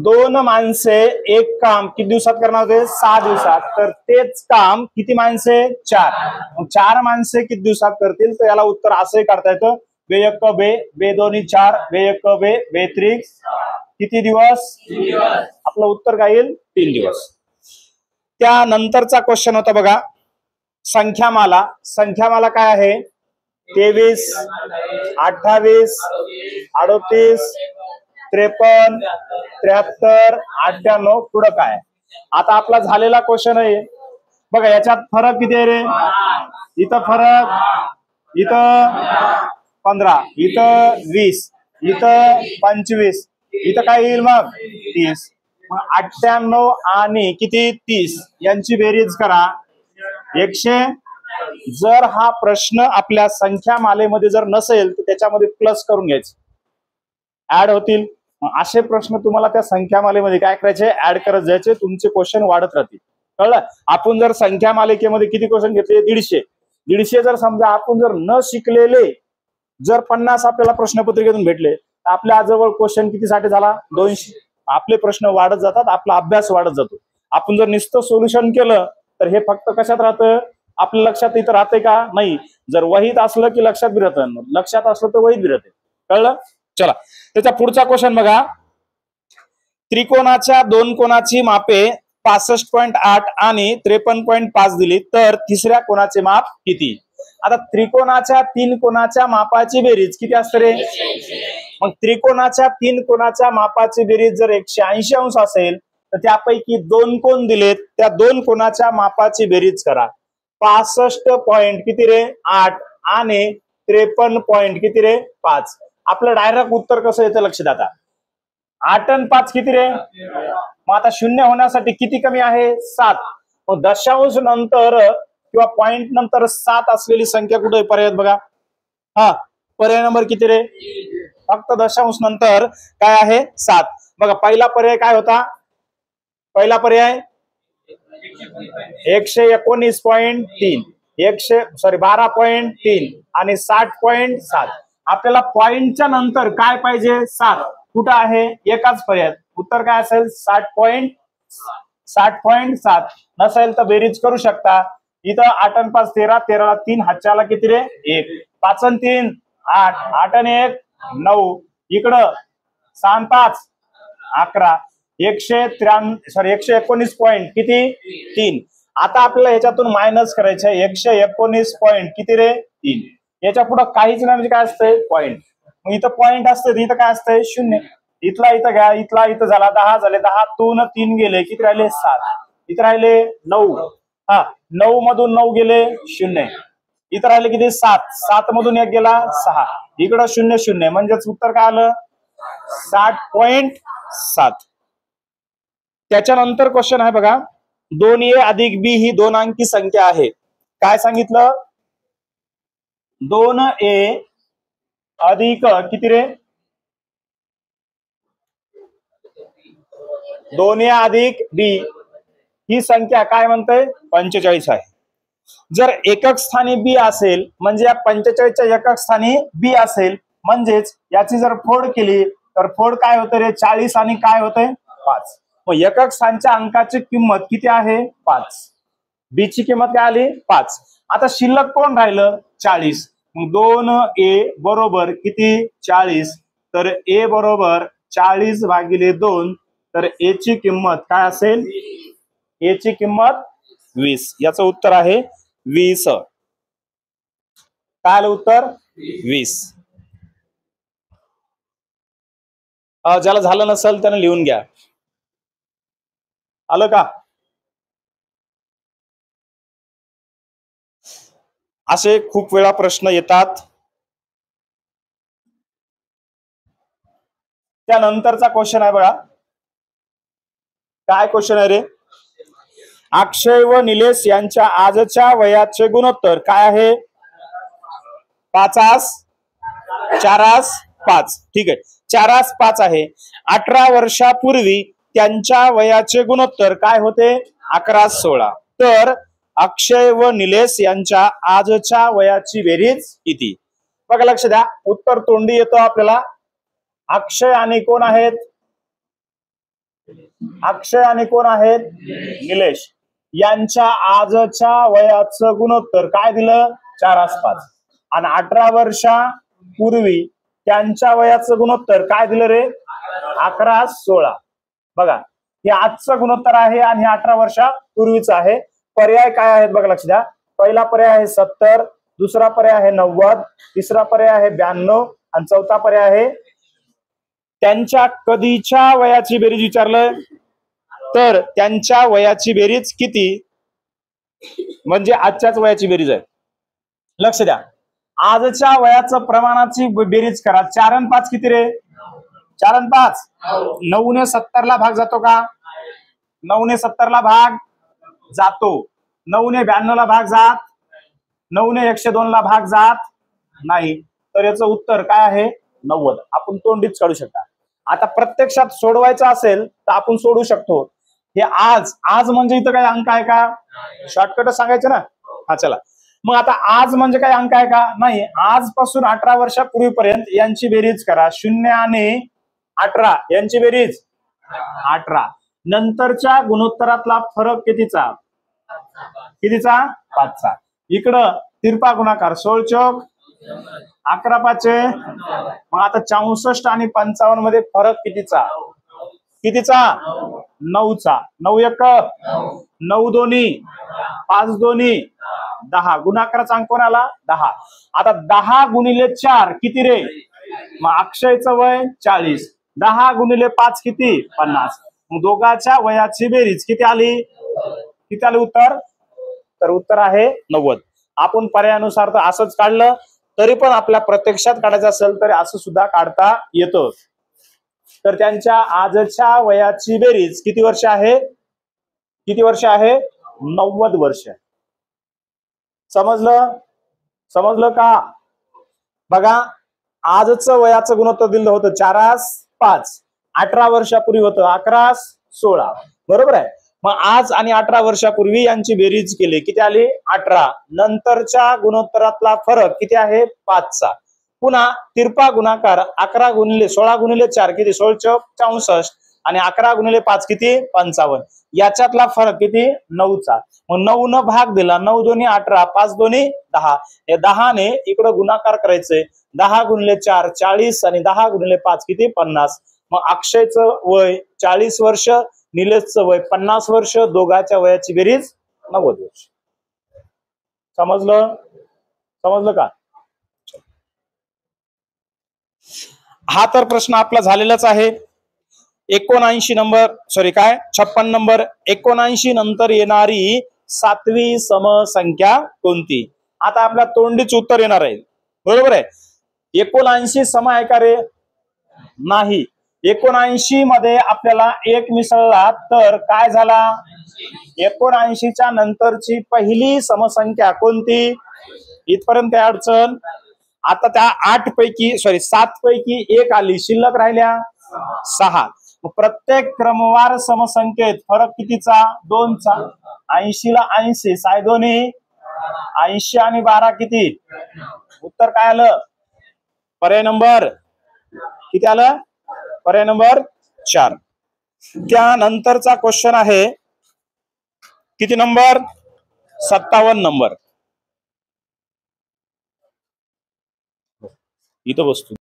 दोन माणसे एक काम किती दिवसात करणार होते? 6 दिवसात. तर तेच काम किती माणसे? 4. मग 4 माणसे किती दिवसात करतील? तर याला उत्तर असंही काढता येतं, बे एक बे, बे दोन्ही 4, बे एक बे, बे त्रिक किती दिवस? आपलं उत्तर काय येईल? 3 दिवस. त्यानंतरचा क्वेश्चन होता बघा, संख्यामाला. संख्यामाला काय आहे? 23, 28, 38, 53, 73, 98. पुढं काय? आता आपला झालेला क्वेश्चन आहे बघा, याच्यात फरक किती आहे रे? इथं फरक, इथं 15, इथं 20, इथं 25, इथं काय येईल मग? 30. मग 98 आणि किती? 30 यांची बेरीज करा. 100. जर हा प्रश्न आपल्या संख्या मालेमध्ये जर नसेल तर त्याच्यामध्ये प्लस करून घ्यायचं, ऍड होतील. असे प्रश्न तुम्हाला त्या संख्या मालेमध्ये काय करायचे? ऍड करत जायचे, तुमचे क्वेश्चन वाढत राहतील. कळलं? आपण जर संख्या मालिकेमध्ये किती क्वेश्चन घेतले? 150. जर समजा आपण जर न शिकलेले जर 50 आपल्याला प्रश्नपत्रिकेतून भेटले तर आपल्या जवळ क्वेश्चन कितीसाठी झाला? 200. आपले प्रश्न वाढत जातात, आपला अभ्यास वाढत जातो. आपण जर नुसतं सोल्युशन केलं तर हे फक्त कशात राहतं? आपल्या लक्षात इथं राहते का? नाही. जर वहीत असलं की लक्षात बी राहतं, लक्षात असलं तर वहीत बी राहते. कळलं? चला, त्याचा पुढचा क्वेश्चन बघा. त्रिकोणाच्या दोन कोणाची मापे 65.8 आणि 53.5 दिली तर तिसऱ्या कोणाचे माप किती? आता त्रिकोणाच्या 3 कोणाच्या मापाची बेरीज किती असते रे? मग त्रिकोणाच्या 3 कोणाच्या मापाची बेरीज जर 180 अंश असेल तर त्यापैकी 2 कोण दिलेत, त्या 2 कोणाच्या मापाची बेरीज करा. 65 पॉइंट किती रे? 8 आणि 53 पॉइंट किती रे? 5. आपलं डायरेक्ट उत्तर कसं येतं लक्षात? आता 8 आणि 5 किती रे? मग आता 0 होण्यासाठी किती कमी आहे? 7. मग दशांश नंतर किंवा पॉइंट नंतर 7 असलेली संख्या कुठे? पर्याय बघा. हा, पर्याय नंबर किती रे? फक्त दशांश नंतर काय आहे? 7. बघा, पहिला पर्याय काय होता? पहिला पर्याय 119.3, 12.3 आणि 60.7. आपल्याला पॉइंटच्या नंतर काय पाहिजे? 7. कुठं आहे? एकाच पर्याय. उत्तर काय असेल? 60.7. नसेल तर बेरीज करू शकता. इथं 8 आणि 5 13, 13 3 हातच्याला किती रे? 1. 5 आणि 3 8, 8 आणि 1 9. इकडं 6 आणि 5 11. 119 पॉइंट किती? 3. आता आपल्याला ह्याच्यातून मायनस करायचं आहे. 119 पॉइंट किती रे? 3. याच्या पुढे काहीच नाही, म्हणजे काय असतंय? पॉइंट. मग इथं पॉइंट असतं, इथं काय असतंय? 0. इथला इथं घ्या, इथला इथं झाला 10 झाले. 10 तून 3 गेले, किती राहिले? 7. इथं राहिले 9. हा, 9 मधून 9 गेले 0. इथं राहिले किती? 7. 7 मधून 1 गेला 6. इकडं 0 0, म्हणजेच उत्तर काय आलं? 60.7. त्याच्यानंतर क्वेश्चन आहे बघा, 2a अधिक b ही 2 अंकी संख्या आहे. काय सांगितलं? 2a अधिक किती रे? 2a अधिक b ही संख्या काय म्हणते? 45 आहे. जर एकक स्थानी b असेल म्हणजे या 45च्या एकक स्थानी b असेल, म्हणजेच याची जर फोड केली तर फोड काय होतं रे? 40 आणि काय होतंय? 5. मग एकक स्थानच्या अंकाची किंमत किती आहे? 5. b ची किंमत काय आली? 5. आता शिल्लक कोण राहिलं? 40. मग 2a बरोबर किती? 40. तर a बरोबर 40/2. तर a ची किंमत काय असेल? a ची किंमत 20. याचं उत्तर आहे 20. काय आलं उत्तर? 20. ज्याला झालं नसेल त्याने लिहून घ्या. आलं का? असे खूप वेळा प्रश्न येतात. त्यानंतरचा क्वेश्चन आहे बघा. काय क्वेश्चन आहे रे? अक्षय व निलेश यांच्या आजच्या वयाचे गुणोत्तर काय आहे? 5 4 5. ठीक आहे, 4 5 आहे. 18 वर्षापूर्वी त्यांच्या वयाचे गुणोत्तर काय होते? 11 16. तर अक्षय व निलेश यांच्या आजच्या वयाची बेरीज किती? बघा, लक्ष द्या. उत्तर तोंडी येतो आपल्याला. अक्षय आणि कोण आहेत? अक्षय आणि कोण आहेत, निलेश. यांच्या आजच्या वयाचं गुणोत्तर काय दिलं, 4:5. आणि 18 वर्षापूर्वी त्यांच्या वयाचं गुणोत्तर काय दिलं रे, 11:16. बघा, हे आजचं गुणोत्तर आहे आणि हे 18 वर्षापूर्वीचं आहे. पर्याय काय आहेत बघा, लक्ष द्या. पहिला पर्याय आहे 70, दुसरा पर्याय आहे 90, तिसरा पर्याय आहे 92 आणि चौथा पर्याय आहे त्यांच्या कधीच्या वयाची बेरीज विचारलं तर त्यांच्या वयाची बेरीज किती, म्हणजे आजच्याच वयाची बेरीज आहे. लक्ष द्या, आजच्या वयाचं प्रमाणाची बेरीज करा. 4 आणि 5 किती रे, 4 आणि 5 9 ने 70 ला भाग जातो का, 9 ने 70 ला भाग जातो. 9 ने 92 ला भाग जात, 9 ने 102 ला भाग जात नाही. तर याचं उत्तर काय आहे, 90. आपण तोंडीच काढू शकता. आता प्रत्यक्षात सोडवायचं असेल तर आपण सोडू शकतो. हे आज म्हणजे इथं काही अंक आहे का, शॉर्टकट सांगायचं ना. हा चला, मग आता आज म्हणजे काही अंक आहे का, नाही. आजपासून 18 वर्षापूर्वीपर्यंत यांची बेरीज करा. 0 आणि 18 यांची बेरीज 18. नंतरच्या गुणोत्तरातला फरक कितीचा, 5चा. इकडं तिरपा गुणाकार, 16 चौक 11 पाचे. मग आता 64 आणि 55 मध्ये फरक कितीचा, 9चा. 9 एक 9 दोन्ही 5 दोन्ही 10. गुणाकाराचा अंक कोण आला, 10. आता 10 गुणिले 4 किती रे, मग अक्षयचं वय 40. 10 गुणिले 5 किती, 50. मग दोघांच्या वयाची बेरीज किती आली, उत्तर. तर उत्तर आहे 90. आपण पर्यायानुसार तर असंच काढलं, तरी पण आपल्या प्रत्यक्षात काढायचं असेल तर असं सुद्धा काढता येतं. तर त्यांच्या आजच्या वयाची बेरीज किती वर्ष आहे, 90 वर्ष. समजलं का. बघा, आजचं वयाचं गुणोत्तर दिलं होतं 4:5. 18 वर्षापूर्वी होतं 11:16. बरोबर आहे. मग आज आणि 18 वर्षापूर्वी यांची बेरीज केली, किती आली, 18. नंतरच्या गुणोत्तरातला फरक किती आहे, 5चा. पुन्हा तिरपा गुणाकार 11 गुणिले 16 गुणिले 4 किती, 16 चौक 64 आणि 11 गुणिले 5 किती, 55. याच्यातला फरक किती, 9चा. मग 9 न भाग दिला, 9 दोन्ही 18, 5 दोन्ही 10. या 10 ने इकडं गुणाकार करायचंय. 10 गुणिले 4 40 आणि 10 गुणिले 5 किती, 50. मग अक्षयचं वय 40 वर्ष, निलेशचं वय 50 वर्ष. दोघांच्या वयाची बेरीज 90 वर्ष. समजलं का. हा तर प्रश्न आपला झालेलाच आहे. 56 नंबर 79 नंतर येणारी 7वी समसंख्या कोणती. आता आपल्या तोंडीच उत्तर येणार आहे. बरोबर आहे. 79 सम आहे का रे, नाही. 79 मध्ये आपल्याला 1 मिसळला तर काय झाला, 79च्या नंतरची पहिली समसंख्या कोणती. इथपर्यंत काय अडचण. आता त्या 7 पैकी 1 आली, शिल्लक राहिल्या 6. प्रत्येक क्रमवार समसंख्येत फरक कितीचा, 2चा. 80 ला 80 साय दोन्ही 80 आणि 12 किती. उत्तर काय आलं, पर्याय नंबर किती आलं, पर्याय नंबर 4. त्यानंतरचा क्वेश्चन आहे किती नंबर, 57 नंबर. इथं बसतो.